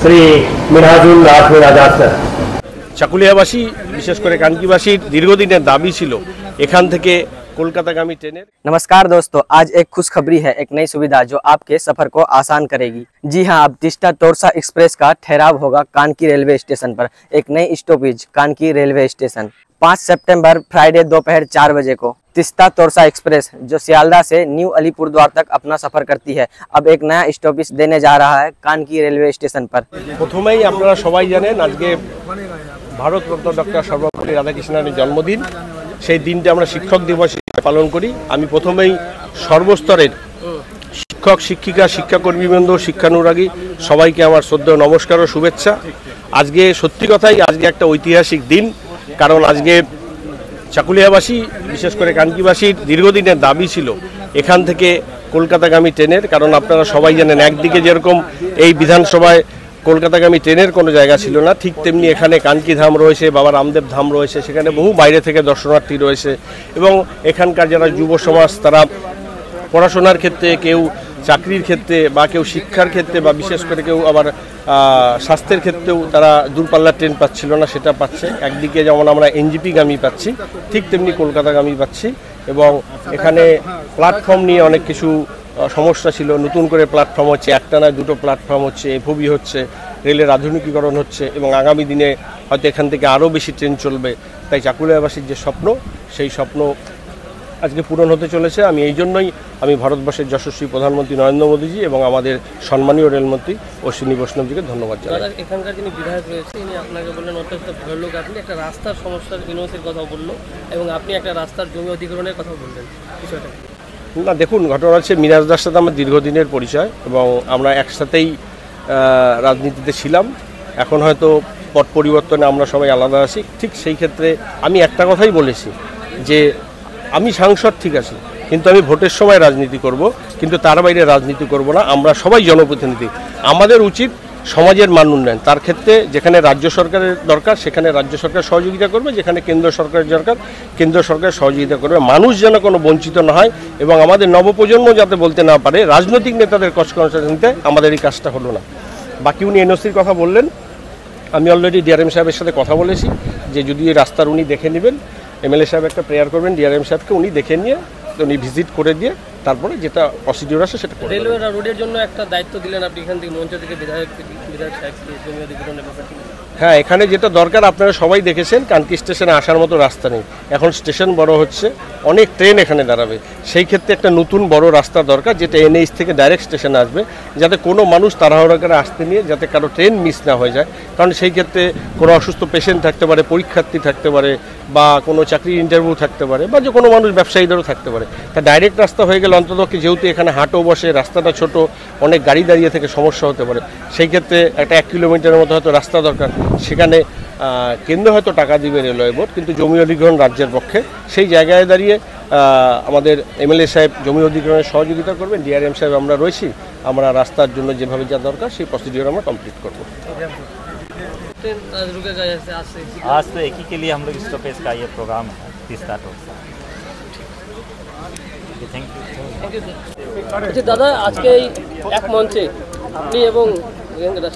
Shri Minhajul Ajmer Azad sir. চাকুলিয়াবাসী বিশেষ করে কানকিবাসীর দীর্ঘদিনের দাবি ছিল এখান থেকে कोलकातागामी ट्रेनेर। नमस्कार दोस्तों, आज एक खुशखबरी है, एक नई सुविधा जो आपके सफर को आसान करेगी। जी हां, अब तीस्ता तोरसा एक्सप्रेस का ठहराव होगा कानकी रेलवे स्टेशन पर। एक नई स्टॉपेज कानकी रेलवे स्टेशन 5 सितंबर फ्राइडे दोपहर 4 बजे को तीस्ता तोरसा एक्सप्रेस जो सियालदा से न्यू अलीपुरद्वार तक अपना सफर करती है, अब एक नया स्टॉपेज देने जा रहा है कानकी रेलवे स्टेशन पर। प्रथमेই আপনারা সবাই জানেন আজকে ভারতরত্ন ডক্টর সর্বপল্লী রাধাকৃষ্ণনের জন্মদিন। সেই দিনটা আমরা শিক্ষক দিবস পালন করি। আমি প্রথমেই সর্বস্তরের শিক্ষক শিক্ষিকা শিক্ষাকর্মীবৃন্দ শিক্ষানুরাগী সবাইকে আমার শ্রদ্ধেয় নমস্কার ও শুভেচ্ছা। আজকে সত্যি কথাই আজকে একটা ঐতিহাসিক দিন, কারণ আজকে চাকুলিয়াবাসী বিশেষ করে কানকিবাসীর দীর্ঘদিনের দাবি ছিল এখান থেকে কলকাতাগামী ট্রেনের। কারণ আপনারা সবাই জানেন একদিকে যেরকম এই বিধানসভায় কলকাতাগামী ট্রেনের কোনো জায়গা ছিল না, ঠিক তেমনি এখানে কানকি ধাম রয়েছে, বাবা রামদেব ধাম রয়েছে, সেখানে বহু বাইরে থেকে দর্শনার্থী রয়েছে এবং এখানকার যারা যুব সমাজ তারা পড়াশোনার ক্ষেত্রে, কেউ চাকরির ক্ষেত্রে বা কেউ শিক্ষার ক্ষেত্রে বা বিশেষ করে কেউ আবার স্বাস্থ্যের ক্ষেত্রেও তারা দূরপাল্লার ট্রেন পাচ্ছিল না, সেটা পাচ্ছে। একদিকে যেমন আমরা এনজিপিগামী পাচ্ছি, ঠিক তেমনি কলকাতাগামী পাচ্ছি এবং এখানে প্ল্যাটফর্ম নিয়ে অনেক কিছু সমস্যা ছিল। নতুন করে প্ল্যাটফর্ম হচ্ছে, একটা নয় দুটো প্ল্যাটফর্ম হচ্ছে, এফওবি হচ্ছে, রেলের আধুনিকীকরণ হচ্ছে এবং আগামী দিনে হয়তো এখান থেকে আরও বেশি ট্রেন চলবে। তাই চাকুলিয়াবাসীর যে স্বপ্ন, সেই স্বপ্ন আজকে পূরণ হতে চলেছে। আমি এই জন্যই ভারতবর্ষের যশস্বী প্রধানমন্ত্রী নরেন্দ্র মোদীজি এবং আমাদের সম্মানীয় রেলমন্ত্রী অশ্বিনী বৈষ্ণবজিকে ধন্যবাদ জানাই। এখানকার যিনি বিধায়ক রয়েছে ইনি আপনাকে বললেন অত্যন্ত ভালো লোক, আপনি একটা রাস্তার সমস্যার ইনোসের কথা বললো এবং আপনি একটা রাস্তার জমি অধিগ্রহণের কথা বললেন, বিষয়টা না দেখুন, ঘটনা হচ্ছে মিরাজদার সাথে আমার দীর্ঘদিনের পরিচয় এবং আমরা একসাথেই রাজনীতিতে ছিলাম। এখন হয়তো পট পরিবর্তনে আমরা সবাই আলাদা আছি। ঠিক সেই ক্ষেত্রে আমি একটা কথাই বলেছি যে আমি সাংসদ ঠিক আছে, কিন্তু আমি ভোটের সময় রাজনীতি করব, কিন্তু তার বাইরে রাজনীতি করব না। আমরা সবাই জনপ্রতিনিধি, আমাদের উচিত সমাজের মান উন্নয়ন। তার ক্ষেত্রে যেখানে রাজ্য সরকারের দরকার সেখানে রাজ্য সরকার সহযোগিতা করবে, যেখানে কেন্দ্র সরকারের দরকার কেন্দ্র সরকার সহযোগিতা করবে। মানুষ যেন কোনো বঞ্চিত না হয় এবং আমাদের নবপ্রজন্ম যাতে বলতে না পারে রাজনৈতিক নেতাদের কনসালটেন্সিতে আমাদের এই কাজটা হলো না। বাকি উনি এনওসির কথা বললেন, আমি অলরেডি ডিআরএম সাহেবের সাথে কথা বলেছি যে যদি এই রাস্তার উনি দেখে নেবেন, এমএলএ সাহেব একটা প্রেয়ার করবেন ডিআরএম সাহেবকে, উনি দেখে নিয়ে উনি ভিজিট করে দিয়ে তারপরে যেটা প্রসিডিউর আছে সেটা করবেন। রেলওয়ে রোডের জন্য একটা দায়িত্ব দিলেন আপনি এখান থেকে মঞ্চ থেকে বিধায়ক সাহেবকে জমি অধিগ্রহণের ব্যাপারটি। হ্যাঁ, এখানে যেটা দরকার আপনারা সবাই দেখেছেন, কানকি স্টেশনে আসার মতো রাস্তা নেই। এখন স্টেশন বড় হচ্ছে, অনেক ট্রেন এখানে দাঁড়াবে, সেই ক্ষেত্রে একটা নতুন বড় রাস্তা দরকার যেটা এনএইচ থেকে ডাইরেক্ট স্টেশনে আসবে, যাতে কোনো মানুষ তাড়াহুড়া করে আসতে নিয়ে যাতে কারো ট্রেন মিস না হয়ে যায়। কারণ সেই ক্ষেত্রে কোনো অসুস্থ পেশেন্ট থাকতে পারে, পরীক্ষার্থী থাকতে পারে বা কোনো চাকরির ইন্টারভিউ থাকতে পারে বা যে কোনো মানুষ ব্যবসায়ীদেরও থাকতে পারে। তা ডাইরেক্ট রাস্তা হয়ে গেলে অন্তত যেহেতু এখানে হাটও বসে, রাস্তাটা ছোট, অনেক গাড়ি দাঁড়িয়ে থেকে সমস্যা হতে পারে। সেই ক্ষেত্রে একটা 1 কিলোমিটারের মতো হয়তো রাস্তা দরকার, সেখানে কেন্দ্র হয়তো টাকা দিবে রেলওয়ে বোর্ড, কিন্তু জমি অধিগ্রহণ রাজ্যের পক্ষে। সেই জায়গায় দাঁড়িয়ে আমাদের এমএলএ সাহেব জমি অধিগ্রহণের সহযোগিতা করবেন, ডিআরএম সাহেব আমরা রয়েছি, আমরা রাস্তার জন্য যেভাবে যা দরকার সেই প্রসিডিওর আমরা কমপ্লিট করবো। आज तो एक ही के लिए हम लोग स्टॉपेज का ये program Teesta Torsa. Thank you. দাদা, আজকে এই এক মঞ্চে আপনি এবং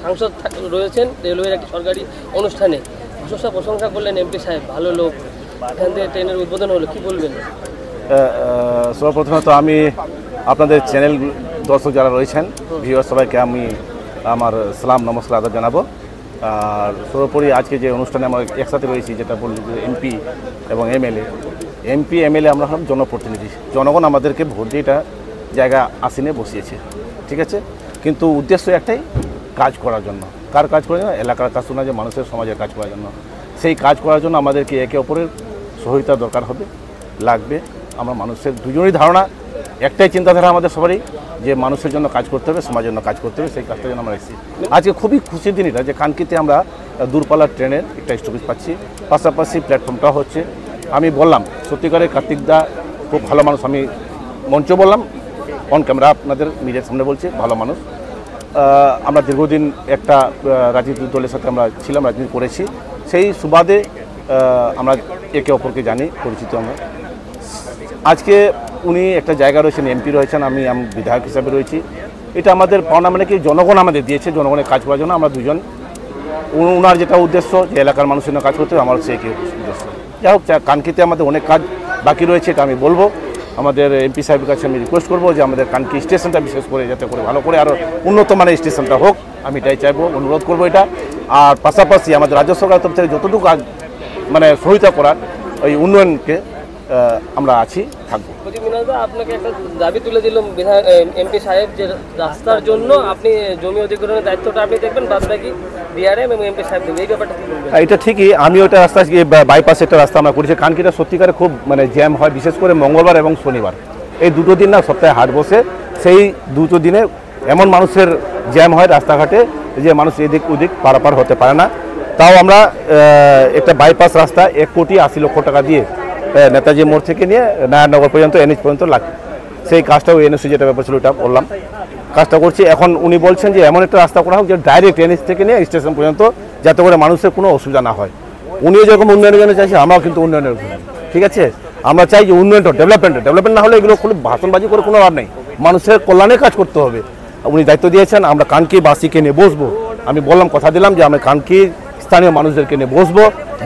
সাংসদ রয়েছেন রেলওয়ের একটি সরকারি অনুষ্ঠানে, প্রশংসা করলেন এমপি সাহেব, ভালো লোক, এখান থেকে ট্রেনের উদ্বোধন হলো, কি বলবেন? সর্বপ্রথমে তো আমি আপনাদের চ্যানেল দর্শক যারা রয়েছেন ভিউয়ার সবাইকে আমি আমার সালাম নমস্কার আদাব জানাবো। আর সর্বোপরি আজকে যে অনুষ্ঠানে আমরা একসাথে রয়েছি, যেটা বললি যে এমপি এবং এমএলএ আমরা হলাম জনপ্রতিনিধি, জনগণ আমাদেরকে ভোট দিয়ে এটা জায়গা আসিনে বসিয়েছে, ঠিক আছে। কিন্তু উদ্দেশ্য একটাই, কাজ করার জন্য। কার কাজ করার জন্য? এলাকার কাজ শোনা, যে মানুষের সমাজের কাজ করার জন্য। সেই কাজ করার জন্য আমাদেরকে একে অপরের সহায়তা দরকার হবে, লাগবে। আমরা মানুষের দুজনেরই ধারণা, একটাই চিন্তাধারা আমাদের সবারই, যে মানুষের জন্য কাজ করতে হবে, সমাজের জন্য কাজ করতে হবে, সেই কাজটার জন্য আমরা এসেছি। আজকে খুবই খুশির দিন এটা, যে কানকিতে আমরা দূরপাল্লার ট্রেনের একটা স্টপেজ পাচ্ছি, পাশাপাশি প্ল্যাটফর্মটাও হচ্ছে। আমি বললাম সত্যিকারের কার্তিকদা খুব ভালো মানুষ, আমি মঞ্চ বললাম, অন ক্যামেরা আপনাদের মিডিয়ার সামনে বলছি, ভালো মানুষ। আমরা দীর্ঘদিন একটা রাজনীতি দলের সাথে আমরা ছিলাম, রাজনীতি করেছি, সেই সুবাদে আমরা একে অপরকে জানি, পরিচিত আমরা। আজকে উনি একটা জায়গা রয়েছেন, এমপি রয়েছেন, আমি বিধায়ক হিসাবে রয়েছি। এটা আমাদের পাওনা মানে কি জনগণ আমাদের দিয়েছে, জনগণের কাজ করার জন্য আমরা দুজন। ওনার যেটা উদ্দেশ্য যে এলাকার মানুষের জন্য কাজ করতে হবে, আমার সেই উদ্দেশ্য। যাই হোক, কানকিতে আমাদের অনেক কাজ বাকি রয়েছে, এটা আমি বলবো। আমাদের এমপি সাহেবের কাছে আমি রিকোয়েস্ট করবো যে আমাদের কানকি স্টেশনটা বিশেষ করে যাতে করে ভালো করে আরও উন্নত মানের স্টেশনটা হোক, আমি এটাই চাইবো, অনুরোধ করবো এটা। আর পাশাপাশি আমাদের রাজ্য সরকারের তরফ থেকে যতটুকু মানে সহায়তা করার ওই উন্নয়নকে আমরা আছি, থাকবো। আপনাকে একটা দাবি তুলে দিল এমপি সাহেব যে রাস্তার জন্য আপনি জমি অধিগ্রহণের দায়িত্বটা আপনি দেখবেন, বাদ বাকি ডিআরএম এবং এমপি সাহেব দেখবেন, এই ব্যাপারটা কি বলবেন? এটা ঠিকই, আমি ওটা রাস্তা বাইপাস একটা রাস্তা আমরা করেছি। কানকিটা সত্যিকারে খুব মানে জ্যাম হয়, বিশেষ করে মঙ্গলবার এবং শনিবার, এই দুটো দিন না সপ্তাহে হাট বসে। সেই দুটো দিনে এমন মানুষের জ্যাম হয় রাস্তাঘাটে যে মানুষ এদিক ওদিক পারাপার হতে পারে না। তাও আমরা একটা বাইপাস রাস্তা 1,80,00,000 টাকা দিয়ে নেতাজি মোড় থেকে নিয়ে নারায়ণনগর পর্যন্ত এনএইচ পর্যন্ত লাগে, সেই কাজটাও এনএসি যেটা ব্যাপার ছিল ওটা বললাম, কাজটা করছি। এখন উনি বলছেন যে এমন একটা রাস্তা করা হোক যে ডাইরেক্ট এনএইচ থেকে নিয়ে স্টেশন পর্যন্ত, যাতে করে মানুষের কোনো অসুবিধা না হয়। উনিও যেরকম উন্নয়নের জন্য চাইছে, আমরাও কিন্তু উন্নয়নের জন্য, ঠিক আছে। আমরা চাই যে উন্নয়নটা ডেভেলপমেন্ট না হলে এগুলো খুব ভাষণবাজি করে কোনো লাভ নেই, মানুষের কল্যাণে কাজ করতে হবে। উনি দায়িত্ব দিয়েছেন, আমরা কানকিবাসীকে নিয়ে বসবো। আমি বললাম, কথা দিলাম যে আমরা কানকির স্থানীয় মানুষদেরকে নিয়ে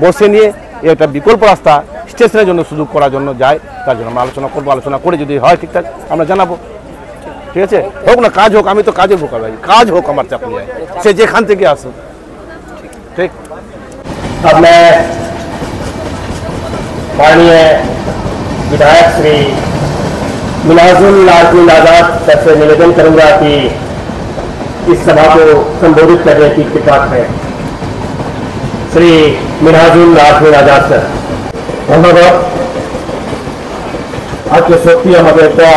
বসে নিয়ে একটা বিকল্প রাস্তা স্টেশনের জন্য সুযোগ করার জন্য যায়, তার জন্য আমরা আলোচনা করবো। আলোচনা করে যদি হয় ঠিকঠাক আমরা জানাবো, ঠিক আছে। হোক না কাজ হোক, আমি তো কাজের বোকা ভাই, কাজ হোক, আমার চাপ নেই, সে যেখান থেকে আসুক, ঠিক। अब मैं माननीय विधायक श्री मिनाजुल लाजमीन आजाद सर से निवेदन करूंगा कि इस सभा को संबोधित करने की कृपा है। श्री मिनाजुल लाजमीन आजाद सर। धन्यवाद। आज के सত্যি আমাদের একটা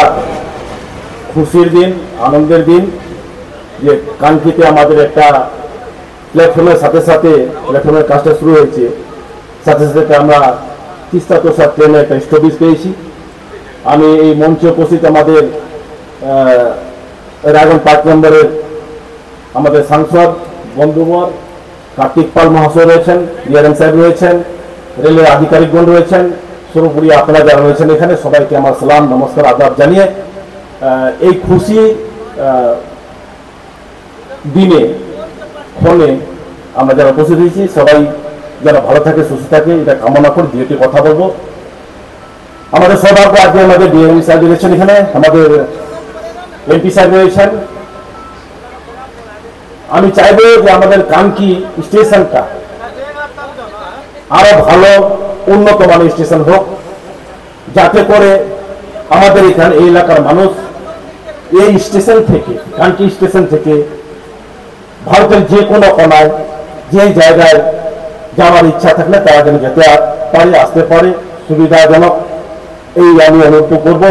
খুশির দিন, আনন্দের দিন যে কানকিতে আমাদের একটা প্ল্যাটফর্মের সাথে সাথে প্ল্যাটফর্মের কাজটা শুরু হয়েছে, সাথে সাথে আমরা তিস্তা তোষা ট্রেনে একটা স্টপেজ পেয়েছি। আমি এই মঞ্চে উপস্থিত আমাদের রায়গঞ্জ 5 নম্বরের আমাদের সাংসদ বন্ধুবর কার্তিক পাল মহাশয় রয়েছেন, ডিআরএম সাহেব রয়েছেন, রেলের আধিকারিকগণ রয়েছেন, সর্বোপরি আপনারা যারা রয়েছেন এখানে, সবাইকে আমার সালাম নমস্কার আদাব জানিয়ে এই খুশি দিনে ফোনে আমরা যারা উপস্থিত হয়েছি সবাই যারা ভালো থাকে, সুস্থ থাকে, এটা কামনা করে দুটি কথা বলবো। আমাদের সৌভাগ্য আজকে আমাদের ডিএম সাহেব রয়েছেন এখানে, আমাদের এমপি সাহেব রয়েছেন। আমি চাইবো যে আমাদের কানকি স্টেশনটা আরো ভালো উন্নত মানের স্টেশন হোক, যাতে করে আমাদের এখানে এই এলাকার মানুষ এই স্টেশন থেকে, কানকি স্টেশন থেকে ভারতের যে কোনো কোনায় যে জায়গায় যাওয়ার ইচ্ছা থাকলে তারা যেন যেতে পারে, আসতে পারে, সুবিধাজনক। এই আমি অনুরোধ করব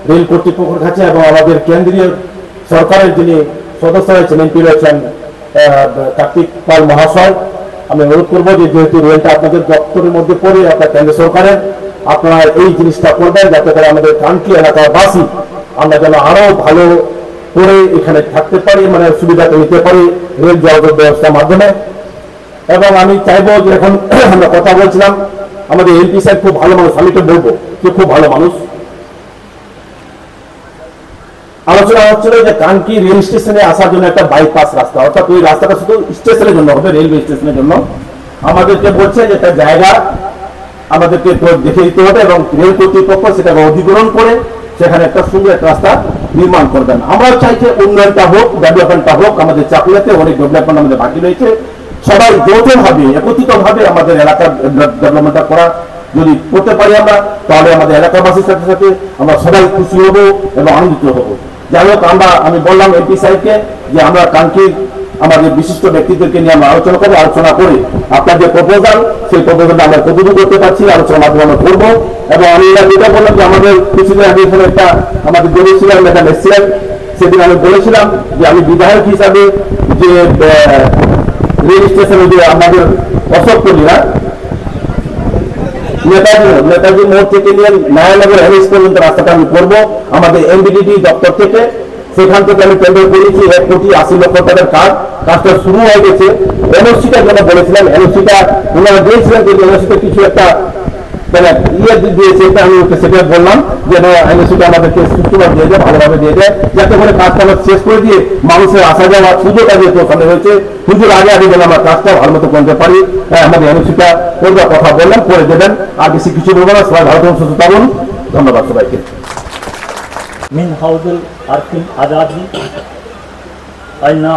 রেল কর্তৃপক্ষের কাছে এবং আমাদের কেন্দ্রীয় সরকারের যিনি সদস্য রয়েছেন, এমপি রয়েছেন কার্তিক পাল মহাশয়, আমি অনুরোধ করবো যে যেহেতু রেলটা আপনাদের দপ্তরের মধ্যে পড়ে, আপনার কেন্দ্র সরকারের, আপনারা এই জিনিসটা করবেন যাতে করে আমাদের কানকি এলাকাবাসী আমরা যেন আরো ভালো করে এখানে থাকতে পারি, মানে সুবিধাটা নিতে পারি রেল যোগাযোগ ব্যবস্থার মাধ্যমে। এবং আমি চাইবো যে এখন আমরা কথা বলছিলাম, আমাদের এমপি সাহেব খুব ভালো মানুষ, আমি তো বলবো যে খুব ভালো মানুষ। আলোচনা হচ্ছিল যে কানকি রেল স্টেশনে আসার জন্য একটা বাইপাস রাস্তা, অর্থাৎ ওই রাস্তাটা শুধু স্টেশনের জন্য হবে, রেলওয়ে স্টেশনের জন্য। আমাদেরকে বলছে যে একটা জায়গা আমাদেরকে দেখে দিতে হবে এবং রেল কর্তৃপক্ষ সেটাকে অধিগ্রহণ করে সেখানে একটা সুন্দর একটা রাস্তা নির্মাণ করবেন। আমরা চাই যে উন্নয়নটা হোক, ডেভেলপমেন্টটা হোক। আমাদের চাকুরিয়াতে অনেক ডেভেলপমেন্ট আমাদের বাকি রয়েছে, সবাই যৌথভাবে একত্রিতভাবে আমাদের এলাকার ডেভেলপমেন্টটা করা যদি করতে পারি আমরা, তাহলে আমাদের এলাকাবাসীর সাথে সাথে আমরা সবাই খুশি হব এবং আনন্দিত হব। যাই হোক, আমি বললাম এমপি সাহেবকে যে আমরা কানকির আমাদের বিশিষ্ট ব্যক্তিদেরকে নিয়ে আমরা আলোচনা করবো, আলোচনা করে আপনার যে প্রপোজাল, সেই প্রপোজালটা আমরা কতটুকু করতে পারছি আলোচনার মাধ্যমে আমরা করবো। এবং আমি যেটা বললাম যে আমাদের কিছুদিন আগে এখানে একটা আমাদের বলেছিলাম, একটা এসছিলেন, সেদিন আমি বলেছিলাম যে আমি বিধায়ক হিসাবে যে রেল স্টেশনে যে আমাদের অশোকপল্লীরা নেতাজি মোড় থেকে নিয়ে নারায়ণনগর এনএইচ পর্যন্ত রাস্তাটা আমি করবো আমাদের এমবিডিডি দপ্তর থেকে। সেখান থেকে আমি টেন্ডার করেছি 1,80,00,000 টাকার কাজটা শুরু হয়ে গেছে। এনওসিটার জন্য বলেছিলাম, এনওসিটা ওনারা দিয়েছিলেন, কিন্তু এনওসিতে কিছু একটা তাহলে ইয়ে দিয়েছে, আমি সেটা বললাম যে এনএসিটা আমাদেরকে সুষ্ঠুভাবে দিয়ে দেয়, ভালোভাবে দিয়ে দেয়, যাতে করে কাজটা আমরা শেষ করে দিয়ে মানুষের আসা যাওয়া সুযোগটা যেহেতু ওখানে রয়েছে, পুজোর আগে আগে যেন আমরা কাজটা ভালো মতো করতে পারি। হ্যাঁ, আমাদের এনএসিটা করবার কথা বললাম, করে দেবেন। আর বেশি কিছু বলবো না। সবাই ভালো থাকুন, সুস্থ থাকুন। ধন্যবাদ সবাইকে। मिन हाउजुल आरफिन आजादी, अन्य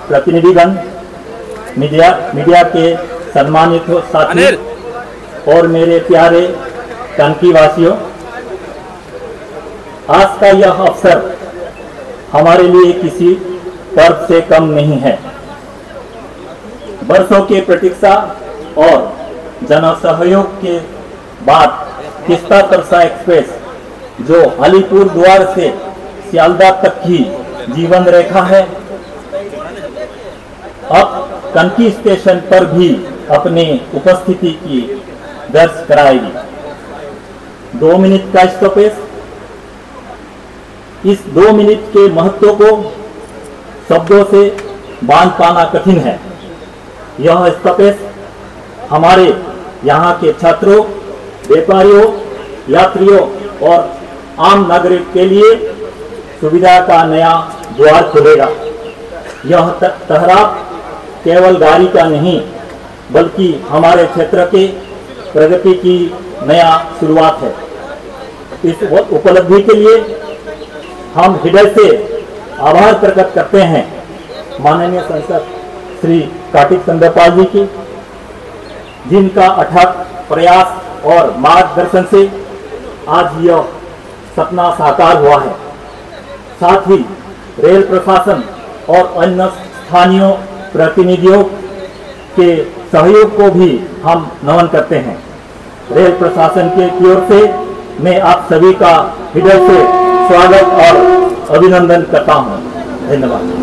प्रतिनिधिगण, मीडिया के सम्मानित साथी और मेरे प्यारे कानकी वासियों, आज का यह अवसर हमारे लिए किसी पर्व से कम नहीं है। वर्षों की प्रतीक्षा और जन सहयोग के बाद तीस्ता तरसा एक्सप्रेस, जो अलीपुर द्वार से सियालदा तक की जीवन रेखा है, अब कानकी स्टेशन पर भी अपनी उपस्थिति की दर्ज कराएगी। 2 मिनट का स्टॉपेज, इस 2 मिनट के महत्व को शब्दों से बांध पाना कठिन है। यह स्टॉपेज हमारे यहाँ के छात्रों, व्यापारियों, यात्रियों और आम नागरिक के लिए सुविधा का नया द्वार खोलेगा। यह ठहराव केवल गाड़ी का नहीं, बल्कि हमारे क्षेत्र के प्रगति की नया शुरुआत है। इस उपलब्धि के लिए हम हृदय से आभार प्रकट करते हैं माननीय सांसद श्री कार्तिक चंद्रपाल जी की, जिनका अथक प्रयास और मार्गदर्शन से आज यह सपना साकार हुआ है। साथ ही रेल प्रशासन और अन्य स्थानीय प्रतिनिधियों के सहयोग को भी हम नमन करते हैं। रेल प्रशासन की ओर से मैं आप सभी का हृदय से स्वागत और अभिनंदन करता हूं। धन्यवाद।